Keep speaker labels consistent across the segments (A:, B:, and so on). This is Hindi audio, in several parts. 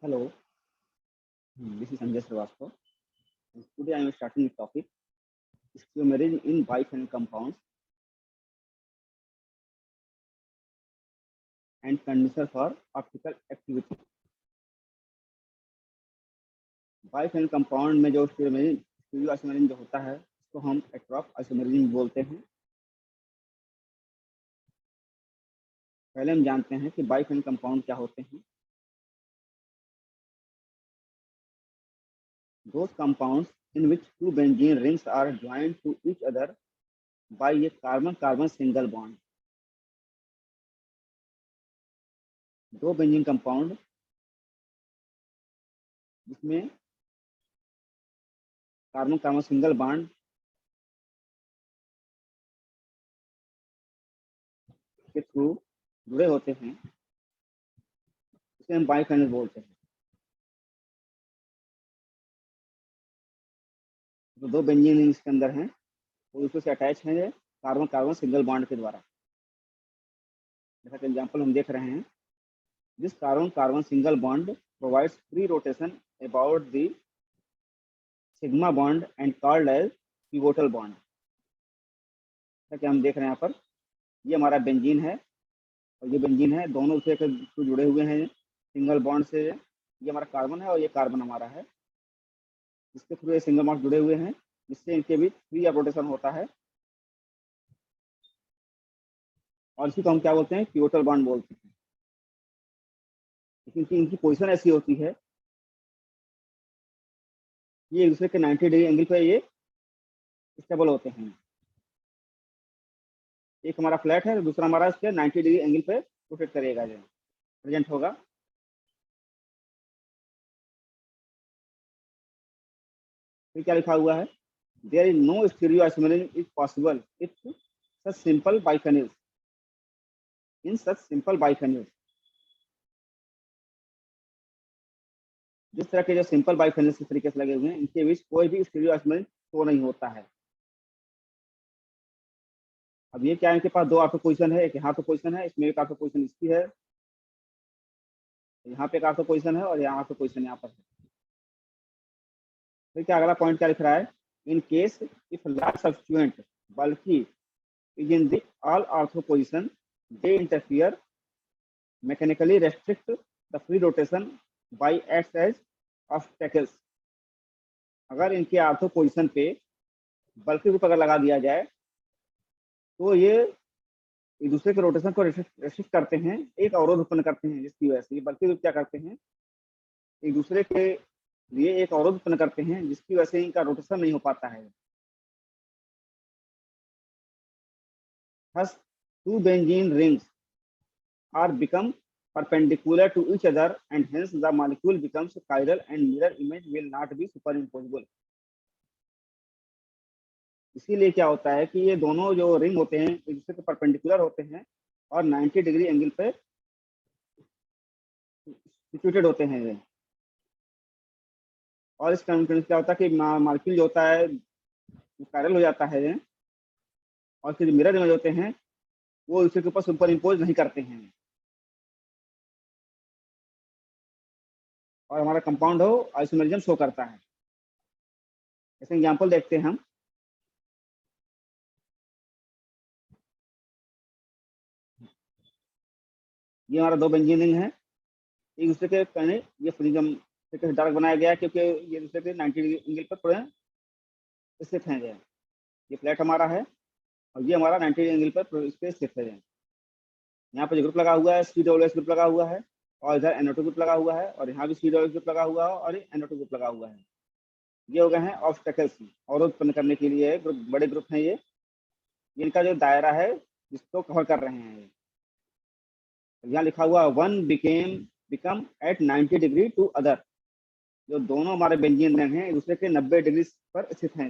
A: Hello, this is Sanjay Srivastava. And today I am starting the topic stereomerism in bifinary compounds and condition for optical activity. Biphenyl compound में जो स्टीरियो आइसोमेरिज्म जो होता है उसको हम एट्रॉफ आइसोमेरिज्म बोलते हैं। पहले हम जानते हैं कि बाइफेनल कंपाउंड क्या होते हैं। Those compounds in which two benzene rings are joined to each other by a carbon-carbon single bond. दो बेंजीन कंपाउंड जिसमें कार्बन कार्बन सिंगल बॉन्ड के थ्रू जुड़े होते हैं उसे हम बाइफेनल बोलते हैं। तो दो बेंजीन इसके अंदर हैं वो दूसरे से अटैच हैं कार्बन कार्बन सिंगल बॉन्ड के द्वारा। जैसा कि एग्जांपल हम देख रहे हैं, this carbon carbon single bond provides free rotation about the sigma bond and called as pivotal bond. जैसा कि हम देख रहे हैं यहाँ पर, ये हमारा बेंजीन है और ये बेंजीन है, दोनों से जुड़े हुए हैं सिंगल बॉन्ड से। ये हमारा कार्बन है और ये कार्बन हमारा है, इसके थ्रू ये सिंगल बॉन्ड जुड़े हुए हैं जिससे इनके बीच फ्री रोटेशन होता है और इसी को हम क्या बोलते हैं, पिवोटल बॉन्ड बोलते हैं। लेकिन इनकी पोजीशन ऐसी होती है, ये एक दूसरे के 90 डिग्री एंगल पे ये स्टेबल होते हैं। एक हमारा फ्लैट है, दूसरा हमारा इसके 90 डिग्री एंगल पे रोटेट करेगा, जो प्रेजेंट होगा। फिर क्या लिखा हुआ है, there is no stereo isomerism is possible if such simple biphenyls in such simple biphenyls. जिस तरह के जो सिंपल बाइफेनिल्स इस तरीके से लगे हुए हैं, इनके बीच कोई भी स्टीरियो आइसोमेरिज्म शो नहीं होता है। अब ये क्या है, इनके पास दो ऑर्थो पोजीशन है, एक यहाँ पे पोजीशन है, इसमें एक ऑर्थो पोजीशन इसकी है, यहाँ पे एक ऑर्थो पोजीशन है और यहाँ ऑर्थो पोजीशन यहाँ पर है। फिर क्या अगला पॉइंट क्या लिख रहा है, in case if large substituent बल्कि is in the all ortho position, they interfere mechanically restrict the free rotation by acts as obstacles। अगर इनके ऑर्थो पोजीशन पे बल्कि ग्रुप अगर लगा दिया जाए तो ये एक दूसरे के रोटेशन को रेस्ट्रिक्ट करते हैं, एक अवरोध उत्पन्न करते हैं, जिसकी वजह से बल्कि ग्रुप क्या करते हैं, एक दूसरे के लिए एक अवरोध उत्पन्न करते हैं जिसकी वजह से इनका रोटेशन नहीं हो पाता है। Thus, two benzene rings are become perpendicular to each other and hence the molecule becomes chiral and mirror image will not be superimposable। इसीलिए क्या होता है कि ये दोनों जो रिंग होते हैं एक दूसरे के परपेंडिकुलर होते हैं और 90 डिग्री एंगल पे सिचुएटेड होते हैं ये। और इस कंडीशन क्या होता है कि मॉलिक्यूल जो होता है कायरल हो जाता है ये, और फिर मिरर इमेज होते हैं वो दूसरे के ऊपर सुपर इम्पोज नहीं करते हैं और हमारा कंपाउंड हो आइसोमेरिज्म शो करता है। जैसे एग्जांपल देखते हैं हम, ये हमारा दो बेंजीन रिंग है, एक दूसरे के कहने ये फ्रीजम से डार्क बनाया गया क्योंकि ये दूसरे के 90 डिग्री एंगल पर थोड़े स्थित हैं। ये फ्लैट हमारा है और ये हमारा 90 एंगल पर इस पे स्थित है। यहाँ पर जो ग्रुप लगा हुआ है COOH ग्रुप लगा हुआ है और इधर NO2 ग्रुप लगा हुआ है और यहाँ भी COOH ग्रुप लगा हुआ है और NO2 ग्रुप लगा हुआ है। ये हो गए हैं ऑब्स्टेकल्स, अवरोध उत्पन्न करने के लिए ग्रुप, बड़े ग्रुप हैं ये, इनका जो दायरा है जिसको कवर कर रहे हैं। यहाँ लिखा हुआ one become at 90 degree to other, जो दोनों हमारे बेंजीन रिंग हैं एक दूसरे के 90 डिग्री पर स्थित हैं।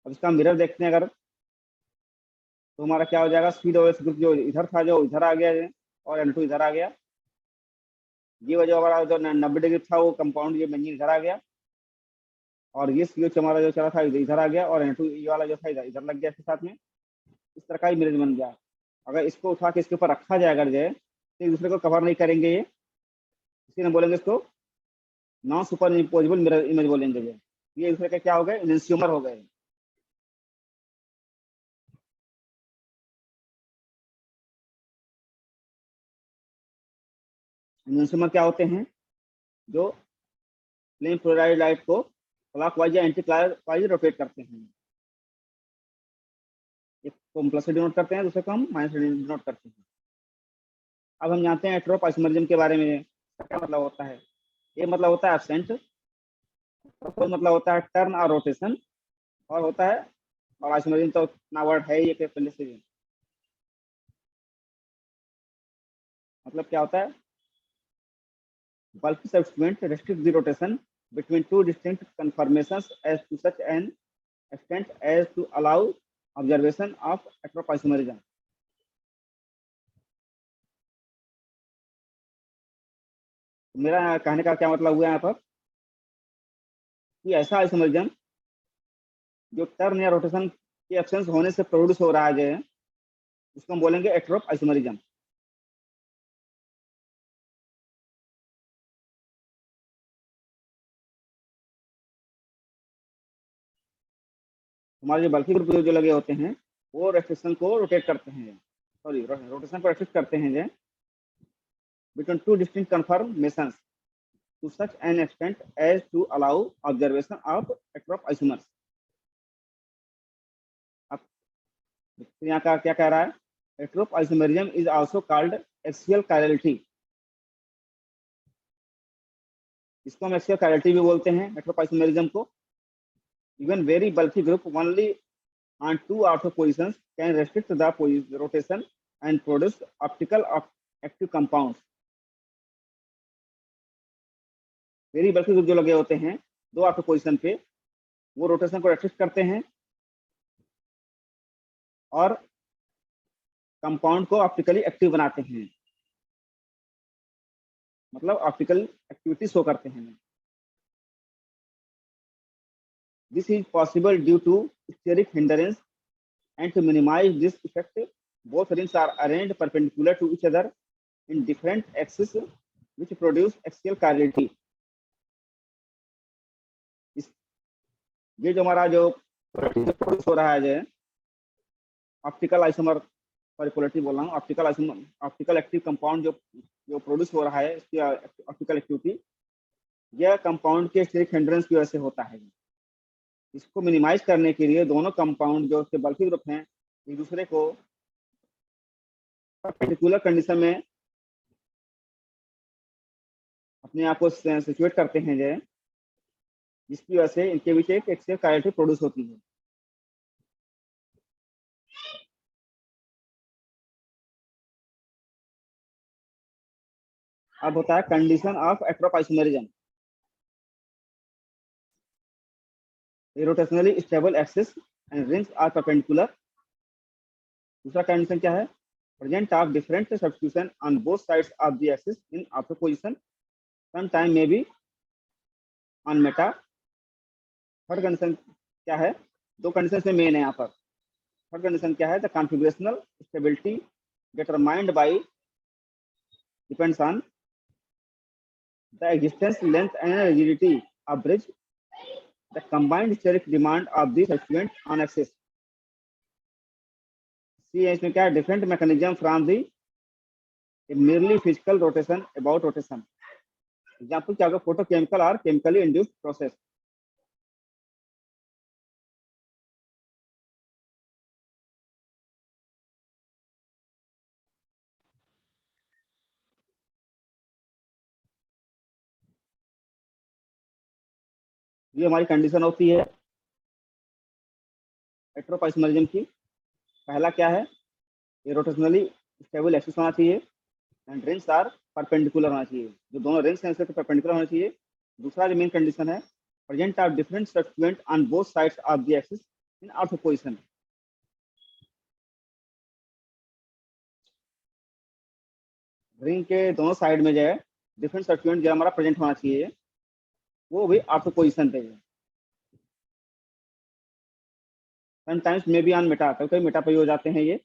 A: अब इसका मिरर देखते हैं अगर, तो हमारा क्या हो जाएगा, COOH ग्रुप जो इधर था जो इधर आ गया और NO2 इधर आ गया। ये वजह हमारा जो 90 डिग्री था वो कंपाउंड ये बेंजीन इधर आ गया और ये COH हमारा जो चला था इधर आ गया और NO2 ये वाला जो था इधर लग गया इसके साथ में। इस तरह का ही मिरर बन गया। अगर इसको उठा के इसके ऊपर रखा जाए अगर जाए एक दूसरे को कवर नहीं करेंगे, ये इसी में बोलेंगे इसको non super imposable mirror image बोलेंगे। ये दूसरे के क्या हो गए, इनस्यूमर हो गए। इनस्यूमर क्या होते हैं, जो प्लेन पोलराइज्ड लाइट को क्लॉकवाइज या एंटी क्लॉकवाइज रोटेट करते हैं। एक को हम प्लस से डिनोट करते हैं, दूसरे को हम माइनस से डिनोट करते हैं। अब हम जानते हैं हेटेरोपाइसोमरिज्म के बारे में, क्या मतलब होता है। ये मतलब होता है एब्सेंट, तो मतलब होता है टर्न और रोटेशन, और होता है, और आइसोमरिज्म तो इतना वर्ड है ये कि पहले से मतलब क्या होता है, bulky subsequent restrict the rotation between two distinct conformations as to such an extent as to allow observation of heteroisomerism। मेरा कहने का क्या मतलब हुआ यहाँ पर कि ऐसा आइसोमरिज्म जो टर्न या रोटेशन के एब्सेंस होने से प्रोड्यूस हो रहा है, उसको हम बोलेंगे हेटेरोप आइसोमरिज्म। हमारे जो बल्कि ग्रुप जो लगे होते हैं वो रेस्ट्रिक्शन को रोटेट करते हैं, सॉरी रोटेशन को रेस्ट्रिक्ट करते हैं between two distinct conformations to such an extent as to allow observation of heterop isomers। अब यहाँ का क्या कह रहा है, heterop isomerism is also called axial chirality। इसको हम axial chirality भी बोलते हैं heterop isomerism को। even very bulky group only on two ortho positions can restrict the rotation and produce optical active compounds। Very बल्कि ग्रुप जो लगे होते हैं दो ऑर्थो पोजिशन पे, वो रोटेशन को रेस्ट्रिक्ट करते हैं और कंपाउंड को ऑप्टिकली एक्टिव बनाते हैं, मतलब ऑप्टिकल एक्टिविटी शो करते हैं। This is possible due to steric hindrance and to minimize this effect both rings are arranged perpendicular to each other in different axis which produce axial chirality. ये जो हमारा जो प्रोड्यूस हो रहा है ऑप्टिकल आइसोमर, सॉरी पोलरिटी बोल रहा हूँ, optical isomer, optical active compound जो जो प्रोड्यूस हो रहा है, इसकी ऑप्टिकल एक्टिविटी यह कंपाउंड के स्टेरिक हिंड्रेंस की वजह से होता है। इसको मिनिमाइज करने के लिए दोनों कंपाउंड जो उसके बल्कि ग्रुप हैं एक दूसरे को पर्टिकुलर कंडीशन में अपने आप को सिचुएट करते हैं जिसकी वजह से इनके बीच एक एक्सियल कायरलिटी प्रोड्यूस होती है। अब होता है condition of hetero isomerism, rotationally stable axis and rings are perpendicular. दूसरा कंडीशन क्या है, present of different substitution on both sides of the axis in ortho position, some time may be on meta. Third condition क्या है, दो कंडीशन में मेन है यहाँ पर। थर्ड कंडीशन क्या है, the configurational stability determined by depends on the existence length and rigidity of bridge, the combined steric demand of the substituent on axis. See इसमें क्या है, different mechanism from the merely physical rotation about rotation। Example क्या होगा, फोटोकेमिकल और केमिकली इंड्यूस्ड प्रोसेस। ये हमारी कंडीशन होती है हेटेरोपाइसोमेरिज्म की। पहला क्या है, ये रोटेशनली स्टेबल एक्सिस होना चाहिए एंड रिंग्स आर परपेंडिकुलर होना चाहिए, जो दोनों रिंग्स हैं उसके परपेंडिकुलर होना चाहिए। दूसरा जो मेन कंडीशन है, present of different substituent on both sides of the axis in ortho position. Ring के दोनों साइड में जो है डिफरेंट सब्स्टिट्यूएंट जो हमारा प्रेजेंट होना चाहिए, वो भी ऑर्थो पोजीशन पे है। Sometimes may be on Meta, कभी कभी मेटा पे हो जाते हैं ये।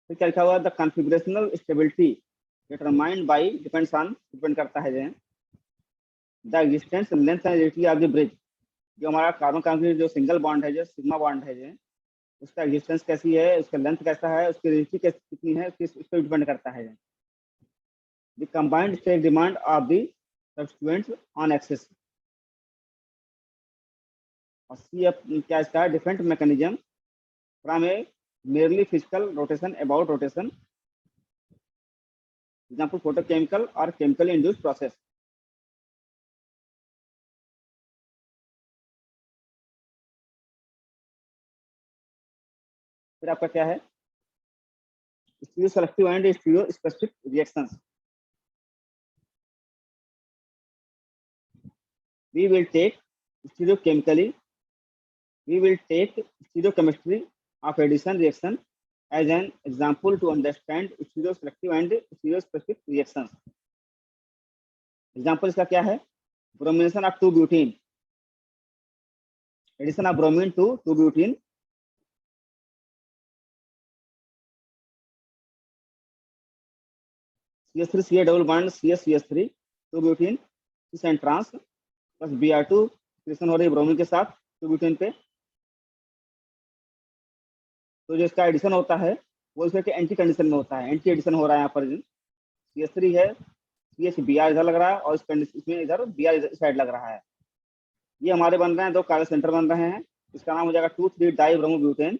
A: फिर क्या लिखा हुआ है, the configurational stability determined by depend करता है the existence length and rigidity of the bridge. जो हमारा कार्बन कॉन्क्रीट जो सिंगल बॉन्ड है, जो सिग्मा बॉन्ड है, जो उसका एग्जिस्टेंस कैसी है, उसका लेंथ कैसा है, उसकी रिजिडिटी कितनी है, उस पर डिपेंड करता है। The combined state demand of the substituents on axis. और सी एफ क्या इसका है, different mechanism from a merely physical rotation about rotation, example photochemical or chemical induced process। फिर आपका क्या है, stereo selective and stereo specific reactions. we will take stereochemically we will take stereochemistry of addition reaction as an example to understand stereoselective and stereospecific reactions। Example इसका क्या है, bromination of 2 butene, addition of bromine to 2 butene, CH3 CA double bond CH3 2 butene cis and trans plus Br2 reaction हो रही है ब्रोमीन के साथ 2 ब्यूटीन पे। तो जो इसका एडिशन होता है वो इसके एंटी कंडीशन में होता है, एंटी एडिशन हो रहा है। यहाँ पर CH3 है, CH इधर लग रहा है और इसमें इधर Br इस साइड लग रहा है। ये हमारे बन रहे हैं, 2 कार्बन सेंटर बन रहे हैं। इसका नाम हो जाएगा 2,3 डाइब्रोमोब्यूटेन।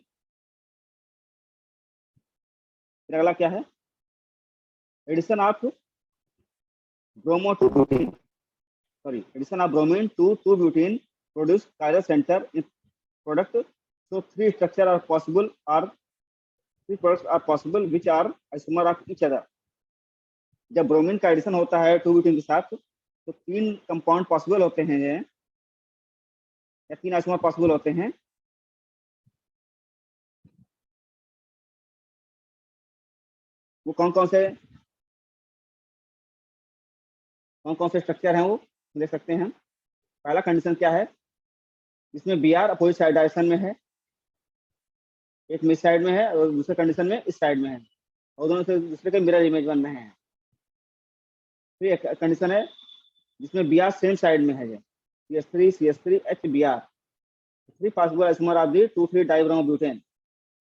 A: फिर अगला क्या है, addition of bromo to butene, sorry addition of bromine to 2 butene produce chiral center in product. So 3 structure are possible, or 3 products are possible which are isomer of each other। जब ब्रोमीन का एडिशन होता है 2 ब्यूटीन के साथ तो 3 कंपाउंड पॉसिबल होते हैं, या 3 आइसोमर पॉसिबल होते हैं। वो कौन कौन से स्ट्रक्चर हैं वो देख सकते हैं। पहला कंडीशन क्या है, इसमें Br अपोजिट साइड डायरेक्शन में है, एक मिड साइड में है और दूसरे कंडीशन में इस साइड में है, और दोनों से दूसरे के मिरर इमेज बन रहे हैं। फिर एक कंडीशन है जिसमें Br सेम साइड में है, CH3 HBr 3 possible isomer of the 2,3 dibromobutane.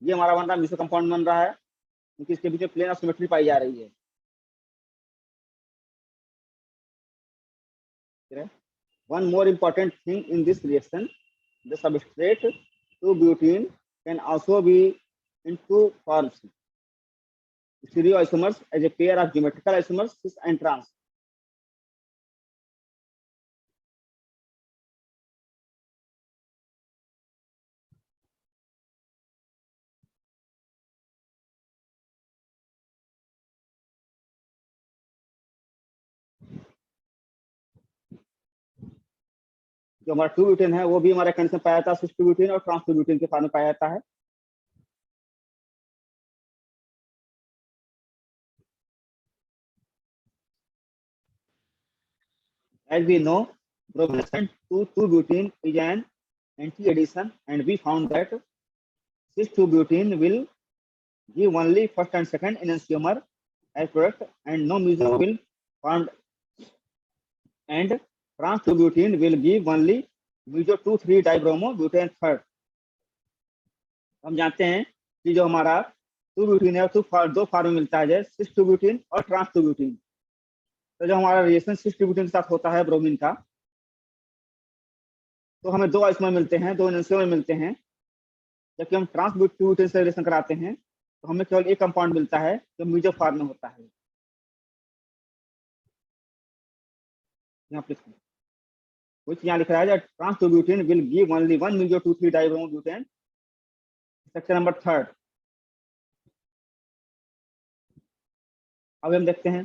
A: ये हमारा बन रहा है, मिसो कंपाउंड बन रहा है क्योंकि इसके बीच में प्लेन ऑफ सिमेट्री पाई जा रही है। One more important thing in this reaction, the substrate 2-butene can also be in 2 forms, stereoisomers as a pair of geometrical isomers cis and trans। जो हमारा 2 ब्यूटेन है वो भी हमारे कंडीशन पाया जाता है 6 ब्यूटेन और ट्रांस 2 ब्यूटेन के फॉर्म में पाया जाता है। As we know, bromination to 2-butene is an anti-addition, and we found that cis 2-butene will give only first and second enantiomer as product, and no meso will formed, and trans 2-butene will give only meso 2,3 dibromobutane third। हम जानते हैं कि जो हमारा 2 ब्यूटीन है तो 2 फॉर्म में मिलता है, जैसे 6 ब्यूटीन और ट्रांस 2 ब्यूटीन। तो जो हमारा रिएक्शन 6 ब्यूटीन के साथ होता है ब्रोमीन का, तो हमें 2 आइसोमर मिलते हैं, 2 एनएनसीओमर मिलते हैं। जबकि हम ट्रांस ब्यूटीन से रिएक्शन कराते हैं तो हमें केवल एक कंपाउंड मिलता है जो मीजो फॉर्म में होता है। यहाँ पे कुछ यहाँ लिख रहा है, trans 2 butene will give only 1 meso 2,3 dibromobutane, structure number 3। अब हम देखते हैं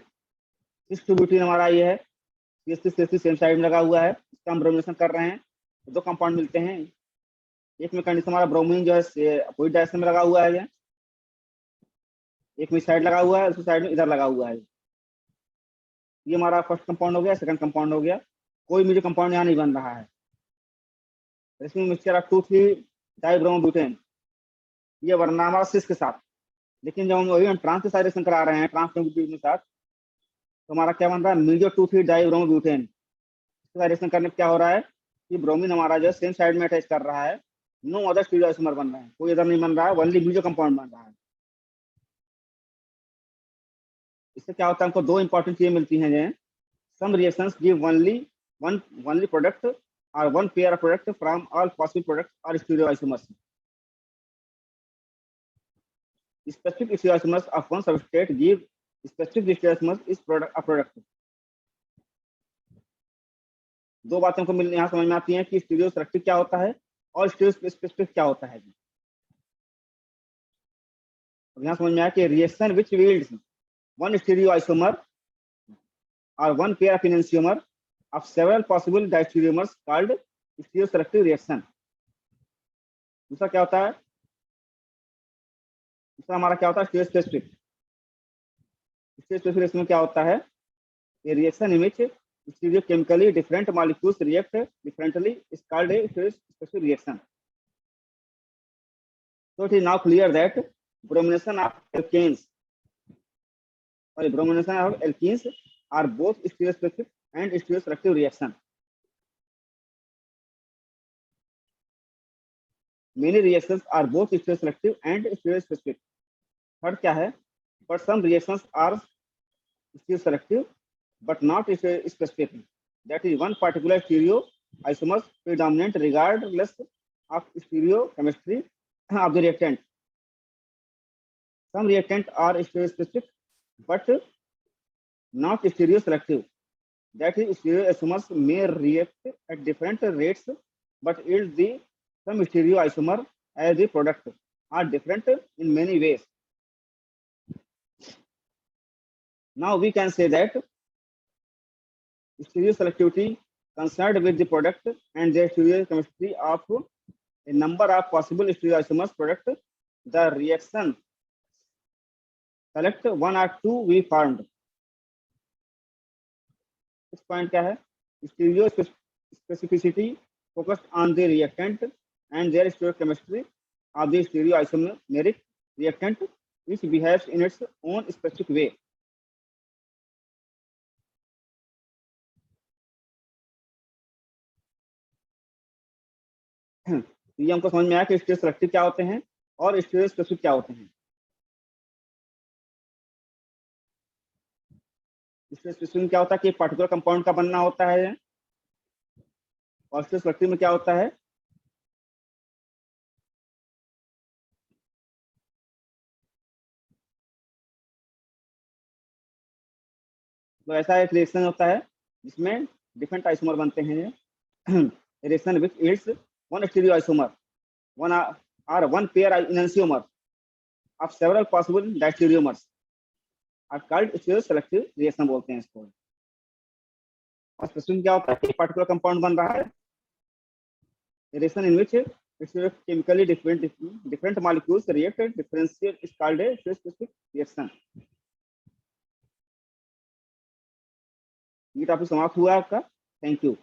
A: 6 ब्यूटीन हमारा ये है, CH3 सेम साइड में लगा हुआ है, इसका हम ब्रोमिनेशन कर रहे हैं तो 2 कंपाउंड मिलते हैं। एक में कंडीशन हमारा ब्रोमीन जो है अपोजिट डायरेक्शन में लगा हुआ है, एक में साइड लगा हुआ है, दूसरी साइड में इधर लगा हुआ है। ये हमारा फर्स्ट कंपाउंड हो गया, सेकंड कंपाउंड हो गया। कोई मुझे कंपाउंड यहाँ नहीं बन रहा है। इसमें मिक्सचर ऑफ 2,3 डाइब्रोमोब्यूटेन ये बनना हमारा सिस के साथ, लेकिन जब हम वही ट्रांस के साथ रिएक्शन करा रहे हैं ट्रांस के साथ, तो हमारा क्या बन रहा है, मीजो 2,3 डाइब्रोमोब्यूटेन। इसके साथ रिएक्शन करने पे क्या हो रहा है कि ब्रोमीन हमारा जो सेम साइड में अटैच कर रहा है, नो अदर स्टीरियोआइसोमर बन रहा है, कोई अदर नहीं बन रहा है, ओनली मीजो कंपाउंड बन रहा है। इससे क्या होता है, हमको दो इंपॉर्टेंट चीजें मिलती हैं। जो some reactions give only product or one pair of product from all possible products or stereoisomers. Specific stereoisomers of one substrate give specific stereoisomers is product a product. दो बातें को मिलने यहाँ समझ में आती हैं कि स्टीरियो सेलेक्टिव क्या होता है और स्टीरियो स्पेसिफिक क्या होता है। यहाँ समझ में आया कि reaction which yields one stereoisomer or one pair of enantiomer of several possible diastereomers called stereoselective reaction. दूसरा क्या होता है, दूसरा हमारा क्या होता है, stereo specific. Stereo specific reaction में क्या होता है, ये reaction in which stereochemically different molecules react differently is called a stereospecific reaction. So it is now clear that bromination of alkanes are both stereospecific and stereoselective reaction. Many reactions are both stereoselective and stereospecific. Third क्या है, but some reactions are stereoselective but not specific. That is, one particular stereoisomer predominant regardless of stereochemistry of the reactant. Some reactants are stereospecific but not stereoselective. That is, stereoisomers may react at different rates but yield the some stereoisomer as the product are different in many ways. Now we can say that stereoselectivity concerned with the product and their stereochemistry of a number of possible stereoisomers product. The reaction select one or two we formed. इस पॉइंट क्या है, stereo specificity focused on the reactant and their stereochemistry of the stereoisomeric reactant which behaves in its own specific way. ये हमको समझ में आया कि स्टीरियोसेलेक्टिव क्या होते हैं और स्टीरियोस्पेसिफिक क्या होते हैं। स्टीरियोस्पेसिफिक क्या होता है कि एक पार्टिकुलर कंपाउंड का बनना होता है, और स्टीरियोसेलेक्टिव में क्या होता है, तो ऐसा एक रिएक्शन होता है जिसमें डिफरेंट आइसोमर बनते हैं। Reaction which yields one stereoisomer, one pair enantiomer of several possible diastereomers are called stereoselective reaction बोलते हैं इसको। और स्पेसिफिक क्या होता है, एक पार्टिकुलर कंपाउंड बन रहा है, reaction in which chemically different molecules react differential is called a stereospecific reaction. ये टॉपिक समाप्त हुआ आपका। Thank you.